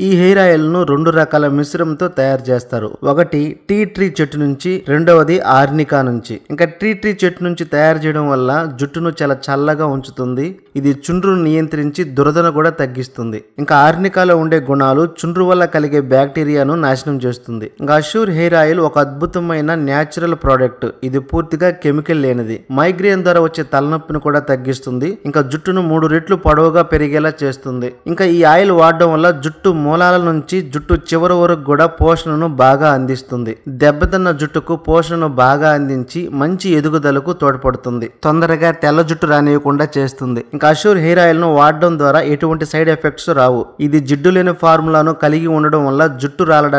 ఈ hair oil ను 2 రకాల మిశ్రమంతో తయారు చేస్తారు. ఒకటి టీ ట్రీ చెట్టు నుంచి, రెండవది ఆర్నికా నుంచి. ఇంకా టీ ట్రీ చెట్టు నుంచి తయారు చేయడం వల్ల జుట్టును చాలా చల్లగా ఉంచుతుంది. ఇది చుండ్రును నియంత్రించి దురదను కూడా తగ్గిస్తుంది. ఇంకా ఆర్నికాలో ఉండే గుణాలు చుండ్రు వల్ల కలిగే బ్యాక్టీరియాను నాశనం చేస్తుంది. ఇంకా అష్యూర్ హెయిర్ ఆయిల్ ఒక అద్భుతమైన న్యాచురల్ ప్రోడక్ట్. ఇది పూర్తిగా కెమికల్ లేనిది. మైగ్రేన్ ద్వారా వచ్చే తలనొప్పిని కూడా తగ్గిస్తుంది. ఇంకా జుట్టును 3 రెట్లు పొడవుగా పెరిగేలా చేస్తుంది. ఇంకా ఈ ఆయిల్ వాడడం వల్ల జుట్టు మూలాల నుంచి జుట్టు చివరి వరకు కూడా పోషణను బాగా అందిస్తుంది. దెబ్బతిన్న జుట్టుకు పోషణను బాగా అందించి మంచి ఎదుగుదలకు తోడ్పడుతుంది. తొందరగా తెల్ల జుట్టు రానివ్వకుండా చేస్తుంది. ఇంకా అష్యూర్ హెయిర్ ఆయిల్ ను వాడడం ద్వారా ఎటువంటి సైడ్ ఎఫెక్ట్స్ రావు. ఇది జిడ్డు లేని ఫార్ములాను కలిగి ఉండడం వల్ల జుట్టు రాలడానికి